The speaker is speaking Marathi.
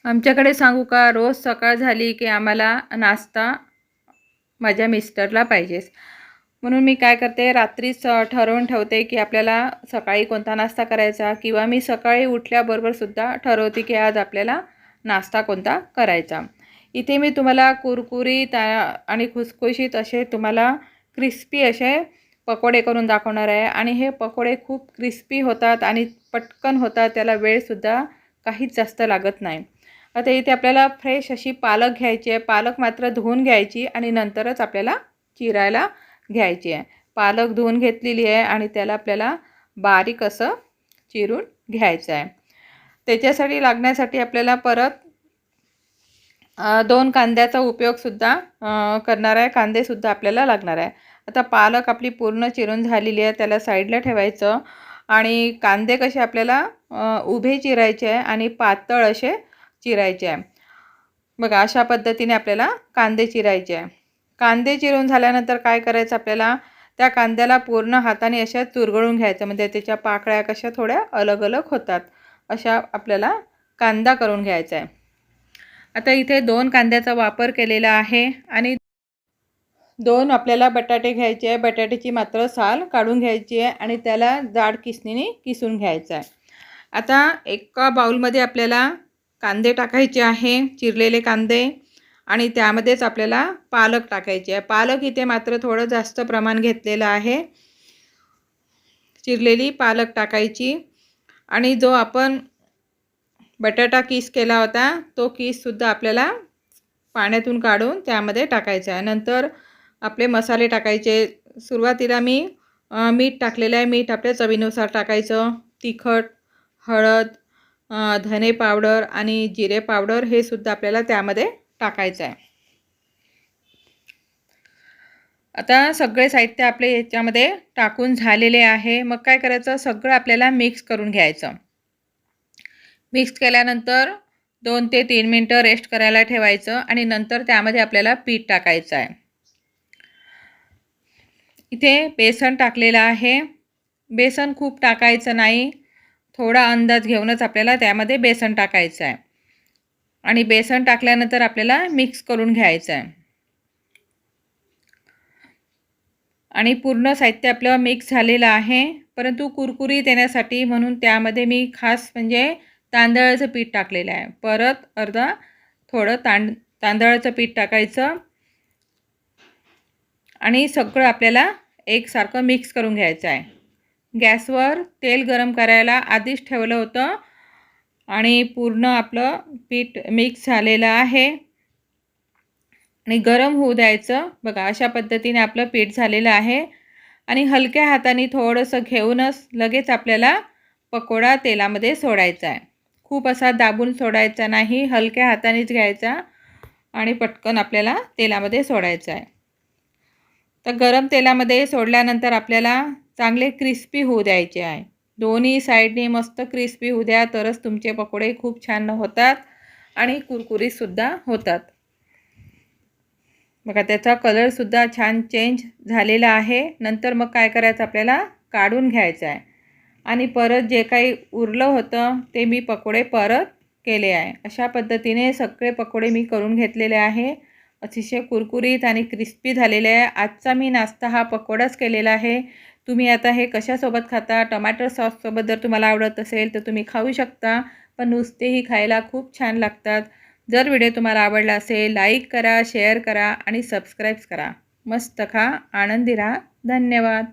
आमच्याकडे सांगू का, रोज सकाळ झाली की आम्हाला नाश्ता माझ्या मिस्टरला पाहिजेच. म्हणून मी काय करते, रात्रीच ठरवून ठेवते की आपल्याला सकाळी कोणता नाश्ता करायचा, किंवा मी सकाळी उठल्याबरोबरसुद्धा ठरवते की आज आपल्याला नाश्ता कोणता करायचा. इथे मी तुम्हाला कुरकुरीत आणि खुसखुशीत असे तुम्हाला क्रिस्पी असे पकोडे करून दाखवणार आहे. आणि हे पकोडे खूप क्रिस्पी होतात आणि पटकन होतात, त्याला वेळसुद्धा काहीच जास्त लागत नाही. आता इथे आपल्याला फ्रेश अशी पालक घ्यायची आहे. पालक मात्र धुवून घ्यायची आणि नंतरच आपल्याला चिरायला घ्यायची आहे. पालक धुवून घेतलेली आहे आणि त्याला आपल्याला बारीक असं चिरून घ्यायचं आहे. त्याच्यासाठी लागण्यासाठी आपल्याला परत 2 कांद्याचा उपयोगसुद्धा करणार आहे. कांदेसुद्धा आपल्याला लागणार आहे. आता पालक आपली पूर्ण चिरून झालेली आहे, त्याला साईडला ठेवायचं. आणि कांदे कसे आपल्याला उभे चिरायचे आहे आणि पातळ असे चिरायचे आहे. बघा, अशा पद्धतीने आपल्याला कांदे चिरायचे आहे. कांदे चिरून झाल्यानंतर काय करायचं, आपल्याला त्या कांद्याला पूर्ण हाताने अशा चुरगळून घ्यायचं, म्हणजे त्याच्या पाकळ्या कशा थोड्या अलग अलग होतात, अशा आपल्याला कांदा करून घ्यायचा आहे. आता इथे 2 कांद्याचा वापर केलेला आहे आणि 2 आपल्याला बटाटे घ्यायचे आहे. बटाट्याची मात्र साल काढून घ्यायची आहे आणि त्याला जाड किसणीने किसून घ्यायचं आहे. आता एका बाउलमध्ये आपल्याला कांदे टाकायचे आहे, चिरलेले कांदे, आणि त्यामध्येच आपल्याला पालक टाकायचे आहे. पालक इथे मात्र थोडं जास्त प्रमाण घेतलेलं आहे. चिरलेली पालक टाकायची आणि जो आपण बटाटा किस केला होता तो किससुद्धा आपल्याला पाण्यातून काढून त्यामध्ये टाकायचा आहे. नंतर आपले मसाले टाकायचे. सुरुवातीला मी मीठ टाकलेलं आहे. मीठ आपल्या चवीनुसार टाकायचं. तिखट, हळद, धने पावडर आणि जिरे पावडर हे सुद्धा आपल्याला त्यामध्ये टाकायचं आहे. आता सगळे साहित्य आपले याच्यामध्ये टाकून झालेले आहे. मग काय करायचं, सगळं आपल्याला मिक्स करून घ्यायचं. मिक्स केल्यानंतर 2 ते 3 मिनटं रेस्ट करायला ठेवायचं आणि नंतर त्यामध्ये आपल्याला पीठ टाकायचं आहे. इथे बेसन टाकलेलं आहे. बेसन खूप टाकायचं नाही, थोडा अंदाज घेऊनच आपल्याला त्यामध्ये बेसन टाकायचं आहे. आणि बेसन टाकल्यानंतर आपल्याला मिक्स करून घ्यायचं आहे. आणि पूर्ण साहित्य आपलं मिक्स झालेलं आहे, परंतु कुरकुरीत येण्यासाठी म्हणून त्यामध्ये मी खास म्हणजे तांदळाचं पीठ टाकलेलं आहे. परत अर्धा थोडं तांदळाचं पीठ टाकायचं आणि सगळं आपल्याला एकसारखं मिक्स करून घ्यायचं आहे. गॅसवर तेल गरम करायला आधीच ठेवलं होतं आणि पूर्ण आपलं पीठ मिक्स झालेलं आहे आणि गरम होऊ द्यायचं. बघा, अशा पद्धतीने आपलं पीठ झालेलं आहे आणि हलक्या हाताने थोडंसं घेऊनच लगेच आपल्याला पकोडा तेलामध्ये सोडायचा आहे. खूप असा दाबून सोडायचा नाही, हलक्या हातानेच घ्यायचा आणि पटकन आपल्याला तेलामध्ये सोडायचा आहे. तर गरम तेलामध्ये सोडल्यानंतर आपल्याला चांगले क्रिस्पी होऊ द्यायचे आहे. दोन्ही साईडने मस्त क्रिस्पी होऊ द्या, तरच तुमचे पकोडे खूप छान होतात आणि कुरकुरीतसुद्धा होतात. बघा, त्याचा कलरसुद्धा छान चेंज झालेला आहे. नंतर मग काय करायचं, आपल्याला काढून घ्यायचं आहे आणि परत जे काही उरलं होतं ते मी पकोडे परत केले आहे. अशा पद्धतीने सगळे पकोडे मी करून घेतलेले आहे. अतिशय कुरकुरीत आणि क्रिस्पी झालेले आहे. आजचा मी नाश्ता हा पकोडाच केलेला आहे. तुम्ही आता हे कशासोबत खाता, टमाटर सॉससोबत जर तुम्हाला आवडत असेल तर तुम्ही खाऊ शकता, पण नुसतेही खायला खूप छान लागतात. जर व्हिडिओ तुम्हाला आवडला असेल, लाईक करा, शेअर करा आणि सबस्क्राईब करा. मस्त खा, आनंदी राहा. धन्यवाद.